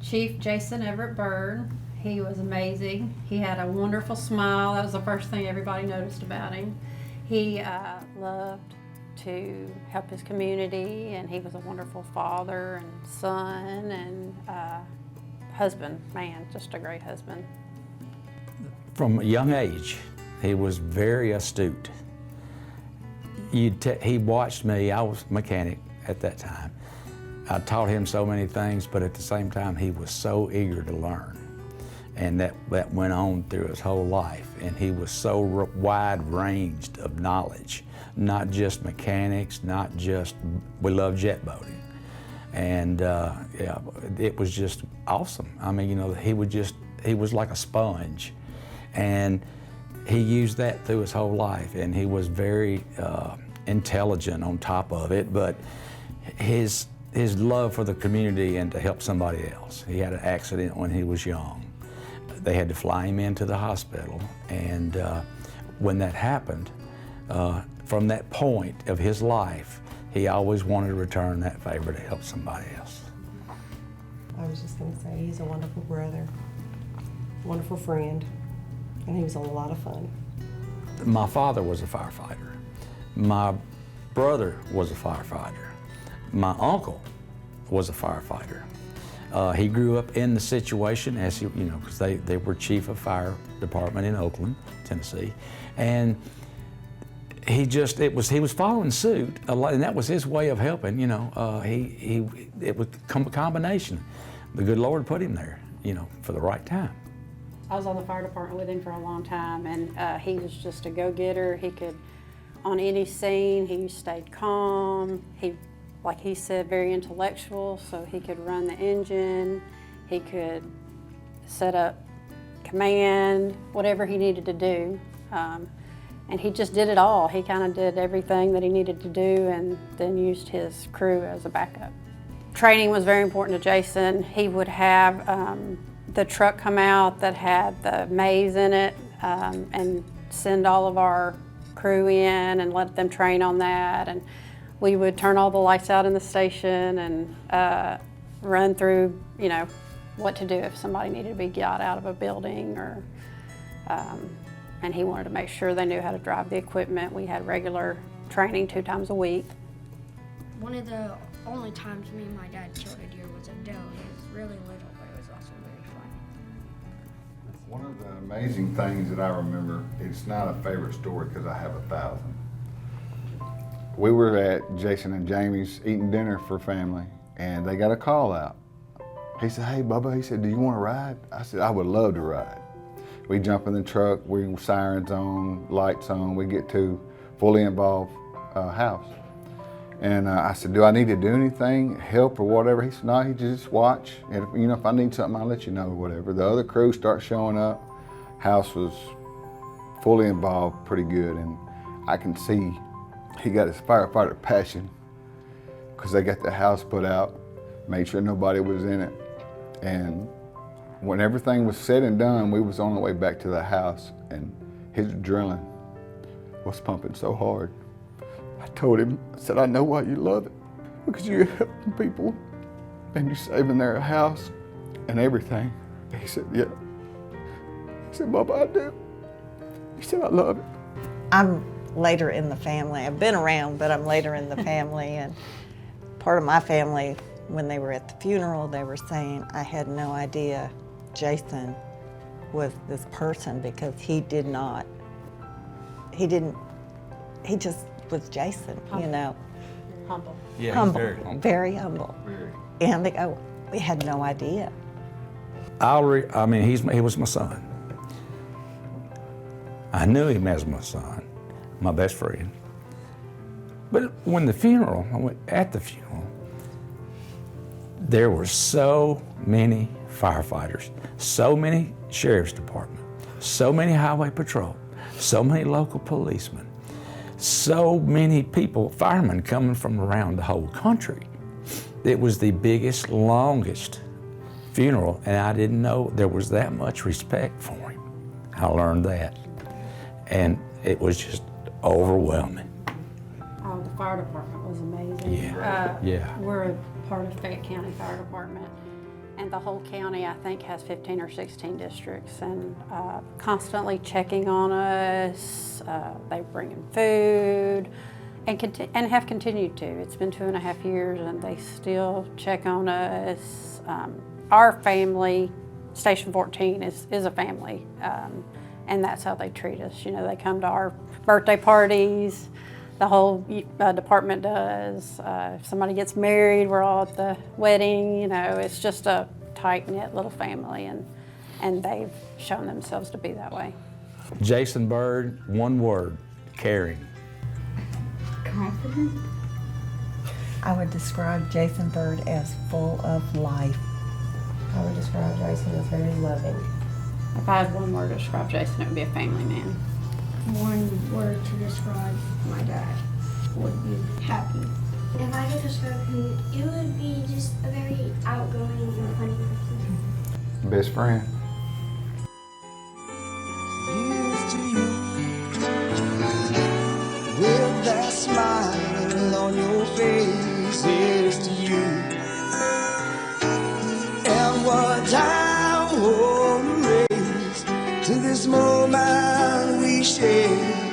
Chief Jason Everett Byrd. He was amazing. He had a wonderful smile. That was the first thing everybody noticed about him. He loved to help his community, and he was a wonderful father and son and husband. Man, just a great husband. From a young age, he was very astute. He watched me. I was a mechanic at that time. I taught him so many things, but at the same time, he was so eager to learn. And that went on through his whole life. And he was so wide-ranged of knowledge, not just mechanics, not just, we love jet boating. And yeah, it was just awesome. I mean, you know, he was like a sponge. And he used that through his whole life. And he was very intelligent on top of it, but his love for the community and to help somebody else. He had an accident when he was young. They had to fly him into the hospital, and when that happened, from that point of his life, he always wanted to return that favor to help somebody else. I was just going to say, he's a wonderful brother, wonderful friend, and he was a lot of fun. My father was a firefighter. My brother was a firefighter. My uncle was a firefighter. He grew up in the situation as he, you know, because they were chief of fire department in Oakland, Tennessee, and he was following suit a lot, and that was his way of helping. You know, it was a combination. The good Lord put him there, you know, for the right time. I was on the fire department with him for a long time, and he was just a go-getter. He could, on any scene, he stayed calm. Like he said, very intellectual, so he could run the engine, he could set up command, whatever he needed to do. And he just did it all. He kind of did everything that he needed to do and then used his crew as a backup. Training was very important to Jason. He would have the truck come out that had the maze in it and send all of our crew in and let them train on that. And we would turn all the lights out in the station and run through, you know, what to do if somebody needed to be got out of a building, or, and he wanted to make sure they knew how to drive the equipment. We had regular training 2 times a week. One of the only times me and my dad killed a deer was a doe. It was really little, but it was also very fun. One of the amazing things that I remember, it's not a favorite story because I have 1,000. We were at Jason and Jamie's eating dinner for family, and they got a call out. He said, "Hey, Bubba," he said, "do you want to ride?" I said, "I would love to ride." We jump in the truck, we sirens on, lights on, we get to fully involved house. And I said, "Do I need to do anything, help or whatever?" He said, "No, you just watch. And if, you know, if I need something, I'll let you know," or whatever. The other crew start showing up. House was fully involved pretty good, and I can see he got his firefighter passion because they got the house put out, made sure nobody was in it. And when everything was said and done, we was on the way back to the house, and his adrenaline was pumping so hard. I told him, I said, "I know why you love it, because you're helping people and you're saving their house and everything." He said, "Yeah." He said, "Bubba, I do." He said, "I love it." I'm later in the family. I've been around, but I'm later in the family. And part of my family, when they were at the funeral, they were saying, "I had no idea Jason was this person," because he just was Jason, you know. Humble. Yeah, Humble, he's very humble. very humble. Very. And they go, "We had no idea." I mean, he was my son. I knew him as my son, my best friend. But when I went at the funeral, there were so many firefighters, so many sheriff's department, so many highway patrol, so many local policemen, so many people, firemen coming from around the whole country. It was the biggest, longest funeral, and I didn't know there was that much respect for him. I learned that, and it was just overwhelming. Oh, the fire department was amazing. Yeah. We're a part of Fayette County Fire Department. And the whole county, I think, has 15 or 16 districts, and constantly checking on us. They bring in food, and have continued to. It's been 2.5 years, and they still check on us. Our family, Station 14, is a family, and that's how they treat us. You know, they come to our birthday parties. The whole department does. If somebody gets married, we're all at the wedding. You know, it's just a tight-knit little family, and they've shown themselves to be that way. Jason Byrd, one word, caring. Confident. I would describe Jason Byrd as full of life. I would describe Jason as very loving. If I had one word to describe Jason, it would be a family man. One word to describe my dad would be happy. If I could describe him, it would be just a very outgoing and funny person. Best friend. Here's to you, with that smile on your face. Here's to you, and what I want to raise to this moment we share.